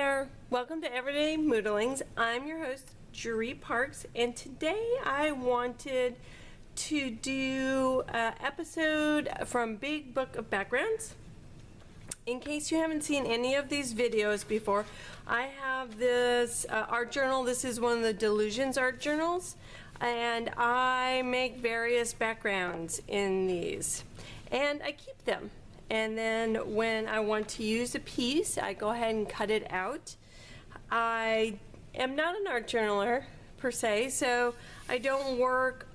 there, welcome to Everyday Moodlings. I'm your host, Jeree Parks, and today I wanted to do an episode from Big Book of Backgrounds. In case you haven't seen any of these videos before, I have this art journal. This is one of the Delusions art journals, and I make various backgrounds in these, and I keep them. And then when I want to use a piece, I go ahead and cut it out. I am not an art journaler per se, so I don't work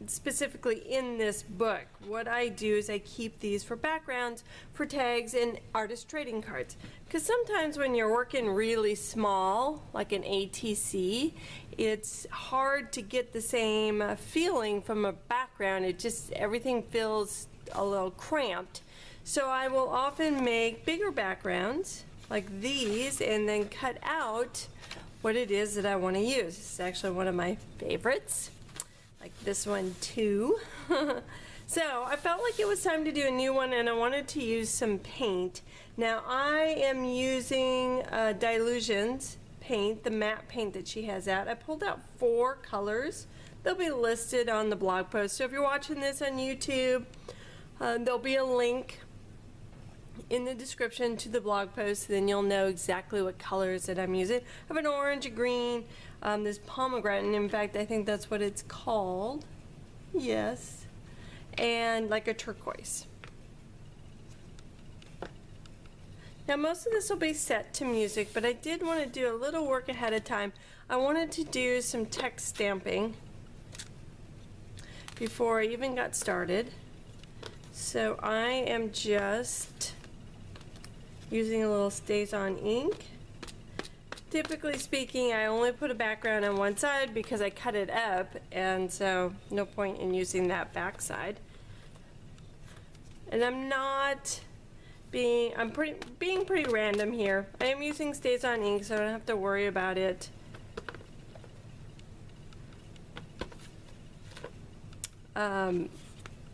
specifically in this book. What I do is I keep these for backgrounds, for tags, and artist trading cards. Because sometimes when you're working really small, like an ATC, it's hard to get the same feeling from a background. It just, everything feels a little cramped. So I will often make bigger backgrounds like these and then cut out what it is that I want to use. This is actually one of my favorites, like this one too. So I felt like it was time to do a new one, and I wanted to use some paint. Now I am using Delusions paint, the matte paint that she has out. I pulled out 4 colors. They'll be listed on the blog post. So if you're watching this on YouTube, there'll be a link in the description to the blog post, then you'll know exactly what colors that I'm using. I have an orange, a green, this pomegranate, and in fact I think that's what it's called, yes, and like a turquoise. Now most of this will be set to music, but I did want to do a little work ahead of time. I wanted to do some text stamping before I even got started. So I am just using a little StazOn ink. Typically speaking, I only put a background on one side because I cut it up, and so no point in using that back side. And I'm being pretty random here. I am using StazOn ink, so I don't have to worry about it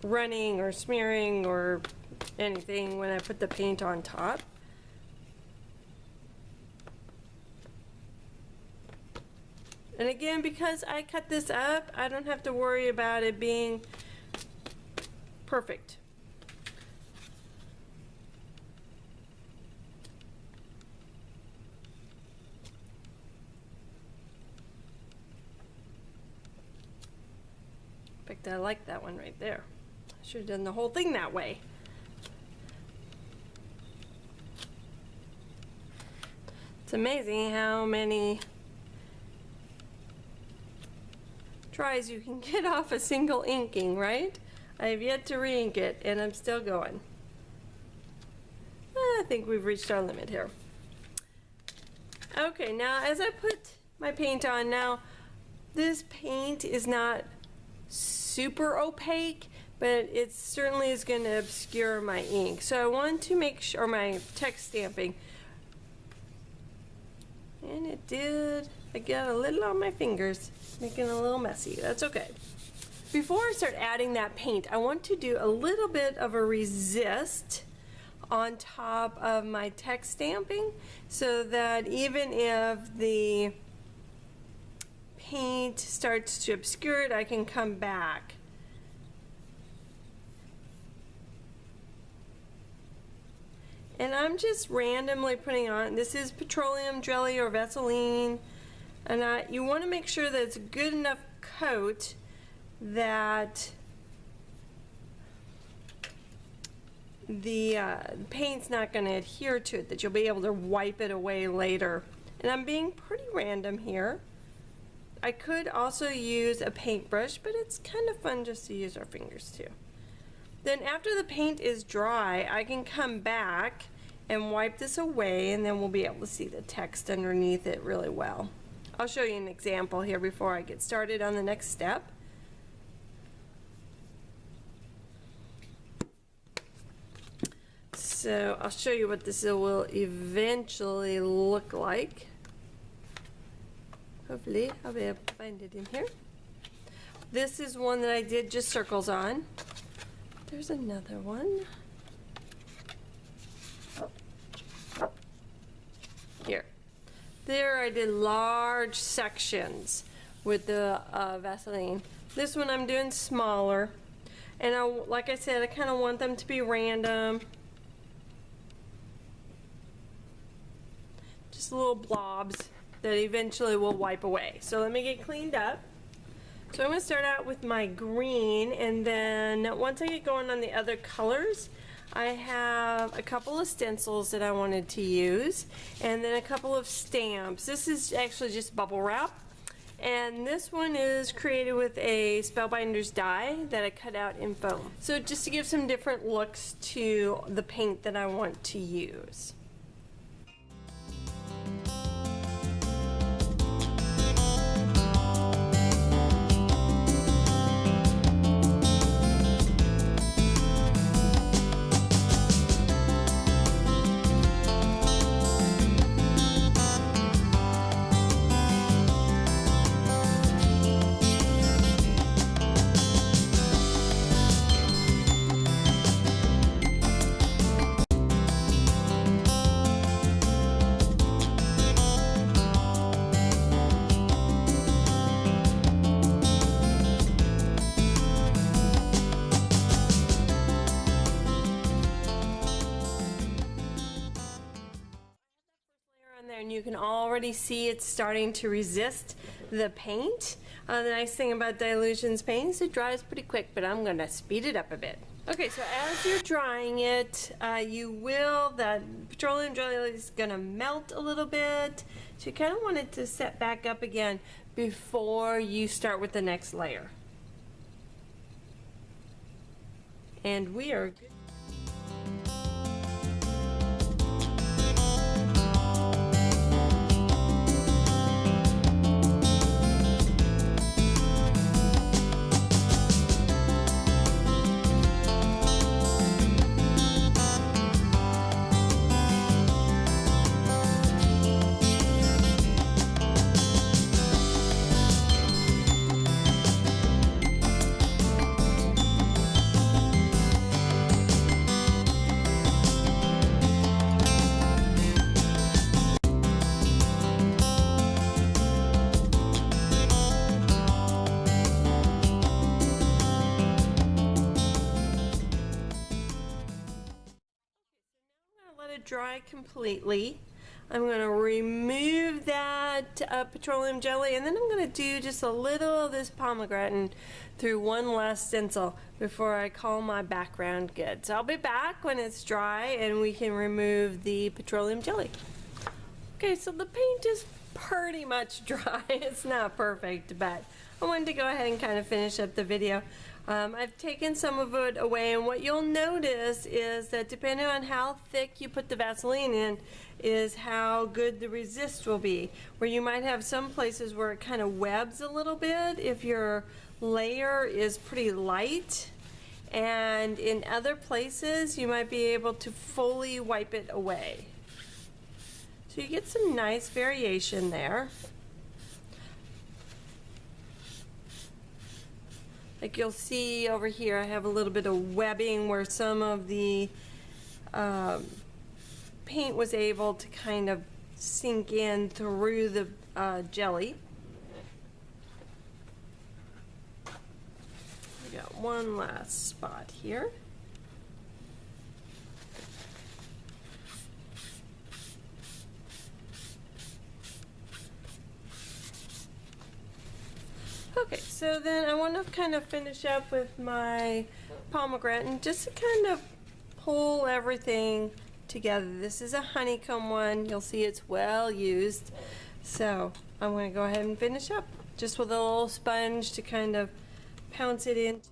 running or smearing or anything when I put the paint on top. And again, because I cut this up, I don't have to worry about it being perfect. In fact, I like that one right there. I should have done the whole thing that way. It's amazing how many tries you can get off a single inking, right? I have yet to re-ink it, and I'm still going. I think we've reached our limit here. Okay, now as I put my paint on, now this paint is not super opaque, but it certainly is going to obscure my ink. So I want to make sure, or my text stamping, and it did. I got a little on my fingers, making it a little messy. That's okay. Before I start adding that paint, I want to do a little bit of a resist on top of my text stamping, so that even if the paint starts to obscure it, I can come back. And I'm just randomly putting on, this is petroleum jelly or Vaseline, and you want to make sure that it's a good enough coat that the paint's not going to adhere to it, that you'll be able to wipe it away later. And I'm being pretty random here. I could also use a paintbrush, but it's kind of fun just to use our fingers too. Then after the paint is dry, I can come back and wipe this away, and then we'll be able to see the text underneath it really well. I'll show you an example here before I get started on the next step. So I'll show you what this will eventually look like. Hopefully I'll be able to find it in here. This is one that I did just circles on. There's another one. Here. There I did large sections with the Vaseline. This one I'm doing smaller. And like I said, I kind of want them to be random. Just little blobs that eventually will wipe away. So let me get cleaned up. So I'm going to start out with my green, and then once I get going on the other colors, I have a couple of stencils that I wanted to use, and then a couple of stamps. This is actually just bubble wrap, and this one is created with a Spellbinders die that I cut out in foam. So just to give some different looks to the paint that I want to use. And you can already see it's starting to resist the paint. The nice thing about Dylusions paint is it dries pretty quick, but I'm going to speed it up a bit. Okay, so as you're drying it, that petroleum jelly is going to melt a little bit. So you kind of want it to set back up again before you start with the next layer. And we are good. Dry completely. I'm going to remove that petroleum jelly, and then I'm going to do just a little of this pomegranate through one last stencil before I call my background good. So I'll be back when it's dry and we can remove the petroleum jelly. Okay, so the paint is pretty much dry. It's not perfect, but I wanted to go ahead and kind of finish up the video. I've taken some of it away, and what you'll notice is that depending on how thick you put the Vaseline in is how good the resist will be. Where you might have some places where it kind of webs a little bit if your layer is pretty light, and in other places you might be able to fully wipe it away. So you get some nice variation there. Like you'll see over here, I have a little bit of webbing where some of the paint was able to kind of sink in through the jelly. We got one last spot here. Okay, so then I want to kind of finish up with my pomegranate just to kind of pull everything together. This is a honeycomb one. You'll see it's well used. So I'm going to go ahead and finish up just with a little sponge to kind of pounce it into.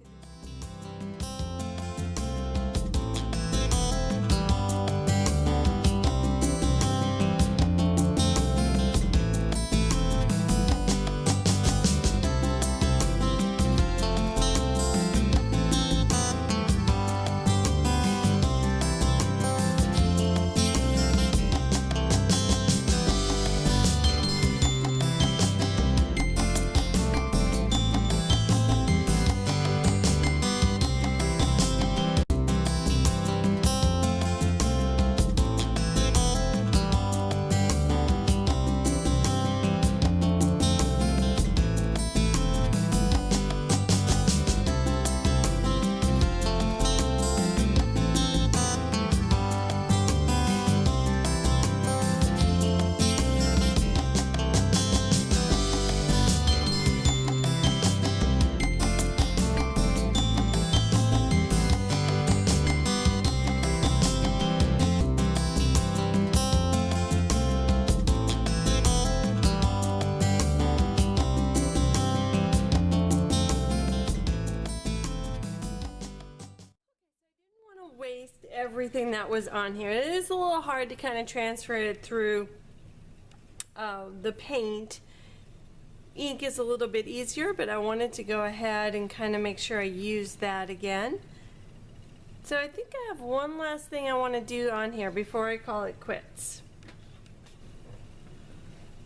everything that was on here. It is a little hard to kind of transfer it through the paint. Ink is a little bit easier, but I wanted to go ahead and kind of make sure I use that again. So I think I have one last thing I want to do on here before I call it quits.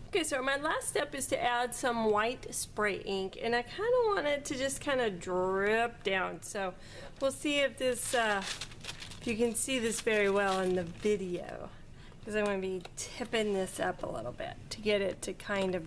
Okay, so my last step is to add some white spray ink, and I kind of want it to just kind of drip down. So we'll see if this, if you can see this very well in the video, because I'm going to be tipping this up a little bit to get it to kind of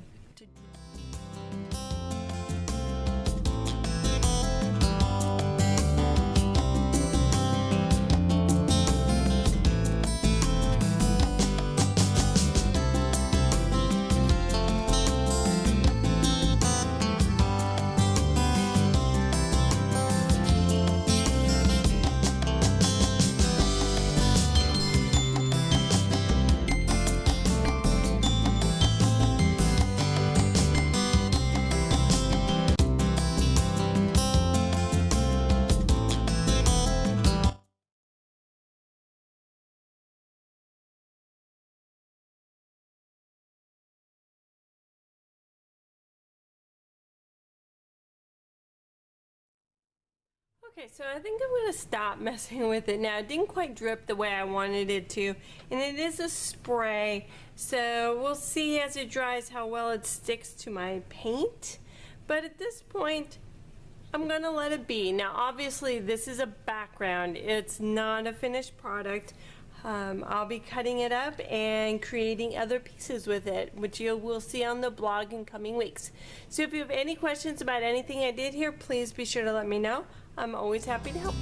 Okay, so I think I'm going to stop messing with it now. It didn't quite drip the way I wanted it to, and it is a spray, so we'll see as it dries how well it sticks to my paint. But at this point, I'm going to let it be. Now, obviously, this is a background. It's not a finished product. I'll be cutting it up and creating other pieces with it, which you will see on the blog in coming weeks. So if you have any questions about anything I did here, please be sure to let me know. I'm always happy to help.